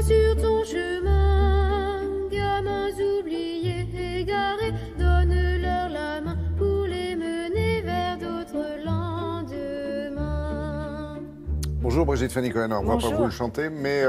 Prends sur ton chemin, gamins oubliés, égarés, donne-leur la main pour les mener vers d'autres lendemains. Bonjour Brigitte Fanny Cohen, on ne va pas Bonjour. vous le chanter, mais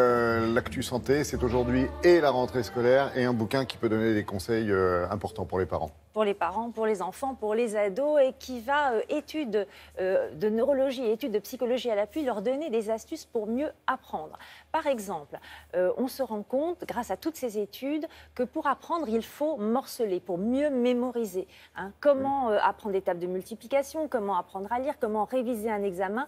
l'actu santé, c'est aujourd'hui et la rentrée scolaire et un bouquin qui peut donner des conseils importants pour les parents. Pour les parents, pour les enfants, pour les ados, et qui va, études de neurologie et études de psychologie à l'appui, leur donner des astuces pour mieux apprendre. Par exemple, on se rend compte, grâce à toutes ces études, que pour apprendre, il faut morceler, pour mieux mémoriser. Hein. Comment apprendre des tables de multiplication, comment apprendre à lire, comment réviser un examen,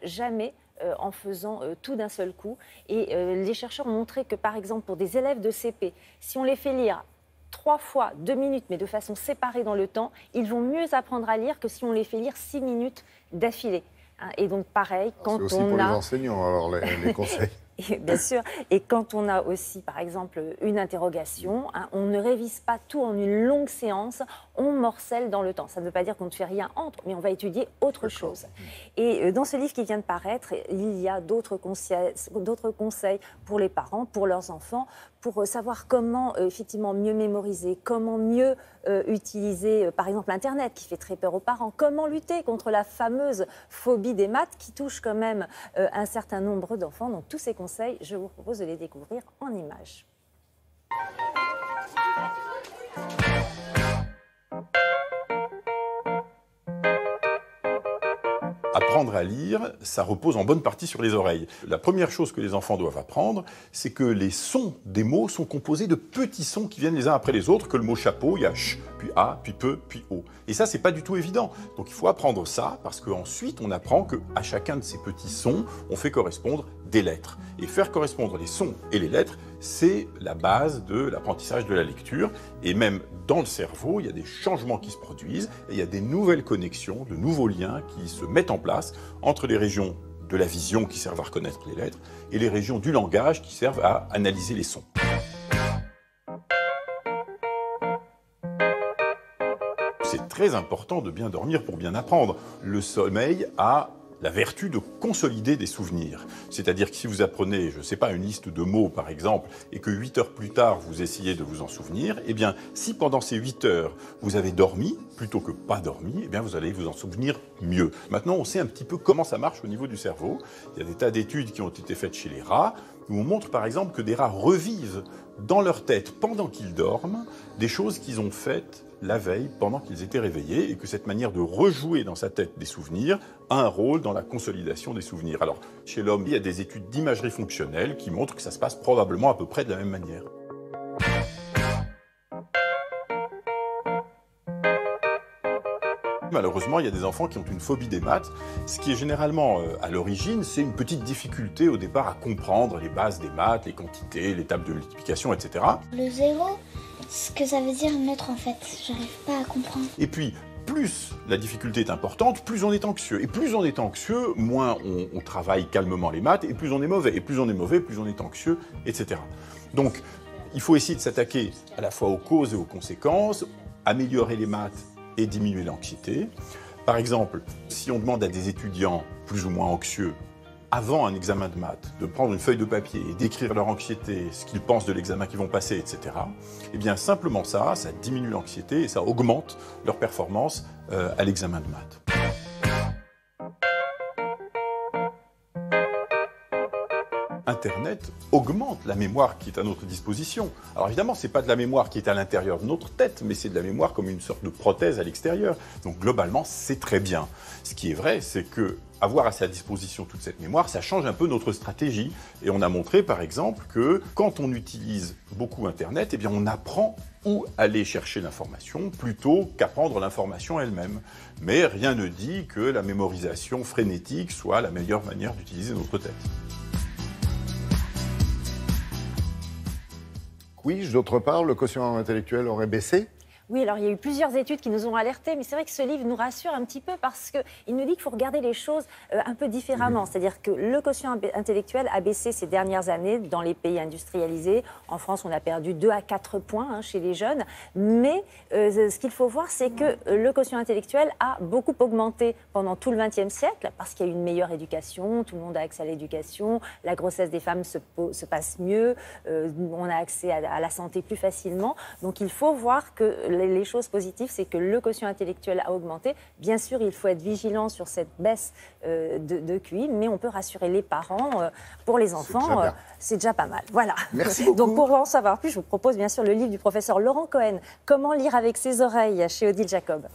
jamais en faisant tout d'un seul coup. Et les chercheurs ont montré que, par exemple, pour des élèves de CP, si on les fait lire 3 fois 2 minutes, mais de façon séparée dans le temps, ils vont mieux apprendre à lire que si on les fait lire 6 minutes d'affilée. Hein. Et donc, pareil, quand C'est aussi on pour a... les enseignants, alors, les conseils. Et bien sûr. Et quand on a aussi, par exemple, une interrogation, hein, on ne révise pas tout en une longue séance, on morcelle dans le temps. Ça ne veut pas dire qu'on ne fait rien entre, mais on va étudier autre chose. Et dans ce livre qui vient de paraître, il y a d'autres conseils pour les parents, pour leurs enfants, pour savoir comment effectivement mieux mémoriser, comment mieux utiliser, par exemple, Internet, qui fait très peur aux parents, comment lutter contre la fameuse phobie des maths qui touche quand même un certain nombre d'enfants. Donc tous ces conseils, je vous propose de les découvrir en images. Apprendre à lire, ça repose en bonne partie sur les oreilles. La première chose que les enfants doivent apprendre, c'est que les sons des mots sont composés de petits sons qui viennent les uns après les autres, que le mot chapeau, il y a ch, puis a, puis peu, puis o. Et ça, c'est pas du tout évident. Donc il faut apprendre ça, parce qu'ensuite, on apprend qu'à chacun de ces petits sons, on fait correspondre des lettres. Et faire correspondre les sons et les lettres, c'est la base de l'apprentissage de la lecture. Et même dans le cerveau, il y a des changements qui se produisent, et il y a des nouvelles connexions, de nouveaux liens qui se mettent en place entre les régions de la vision qui servent à reconnaître les lettres et les régions du langage qui servent à analyser les sons. C'est très important de bien dormir pour bien apprendre. Le sommeil a la vertu de consolider des souvenirs. C'est-à-dire que si vous apprenez, je ne sais pas, une liste de mots par exemple, et que 8 heures plus tard vous essayez de vous en souvenir, eh bien si pendant ces 8 heures vous avez dormi, plutôt que pas dormi, eh bien vous allez vous en souvenir mieux. Maintenant on sait un petit peu comment ça marche au niveau du cerveau. Il y a des tas d'études qui ont été faites chez les rats, où on montre par exemple que des rats revivent dans leur tête pendant qu'ils dorment des choses qu'ils ont faites la veille pendant qu'ils étaient réveillés et que cette manière de rejouer dans sa tête des souvenirs a un rôle dans la consolidation des souvenirs. Alors, chez l'homme, il y a des études d'imagerie fonctionnelle qui montrent que ça se passe probablement à peu près de la même manière. Malheureusement, il y a des enfants qui ont une phobie des maths. Ce qui est généralement à l'origine, c'est une petite difficulté au départ à comprendre les bases des maths, les quantités, les tables de multiplication, etc. Le zéro, ce que ça veut dire neutre en fait, j'arrive pas à comprendre. Et puis, plus la difficulté est importante, plus on est anxieux. Et plus on est anxieux, moins on travaille calmement les maths, et plus on est mauvais. Et plus on est mauvais, plus on est anxieux, etc. Donc, il faut essayer de s'attaquer à la fois aux causes et aux conséquences, améliorer les maths et diminuer l'anxiété. Par exemple, si on demande à des étudiants plus ou moins anxieux, avant un examen de maths, de prendre une feuille de papier et d'écrire leur anxiété, ce qu'ils pensent de l'examen qu'ils vont passer, etc., eh bien simplement ça diminue l'anxiété et ça augmente leur performance à l'examen de maths. Internet augmente la mémoire qui est à notre disposition. Alors évidemment, ce n'est pas de la mémoire qui est à l'intérieur de notre tête, mais c'est de la mémoire comme une sorte de prothèse à l'extérieur. Donc globalement, c'est très bien. Ce qui est vrai, c'est que avoir à sa disposition toute cette mémoire, ça change un peu notre stratégie. Et on a montré, par exemple, que quand on utilise beaucoup Internet, eh bien on apprend où aller chercher l'information plutôt qu'apprendre l'information elle-même. Mais rien ne dit que la mémorisation frénétique soit la meilleure manière d'utiliser notre tête. Oui, d'autre part, le quotient intellectuel aurait baissé. Oui, alors il y a eu plusieurs études qui nous ont alertés, mais c'est vrai que ce livre nous rassure un petit peu parce qu'il nous dit qu'il faut regarder les choses un peu différemment. C'est-à-dire que le quotient intellectuel a baissé ces dernières années dans les pays industrialisés. En France, on a perdu 2 à 4 points chez les jeunes. Mais ce qu'il faut voir, c'est que le quotient intellectuel a beaucoup augmenté pendant tout le XXe siècle parce qu'il y a eu une meilleure éducation, tout le monde a accès à l'éducation, la grossesse des femmes se passe mieux, on a accès à la santé plus facilement. Donc il faut voir que les choses positives, c'est que le quotient intellectuel a augmenté. Bien sûr, il faut être vigilant sur cette baisse de QI, mais on peut rassurer les parents. Pour les enfants, c'est déjà pas mal. Voilà. Merci beaucoup. Donc pour en savoir plus, je vous propose bien sûr le livre du professeur Laurent Cohen, Comment lire avec ses oreilles, chez Odile Jacob.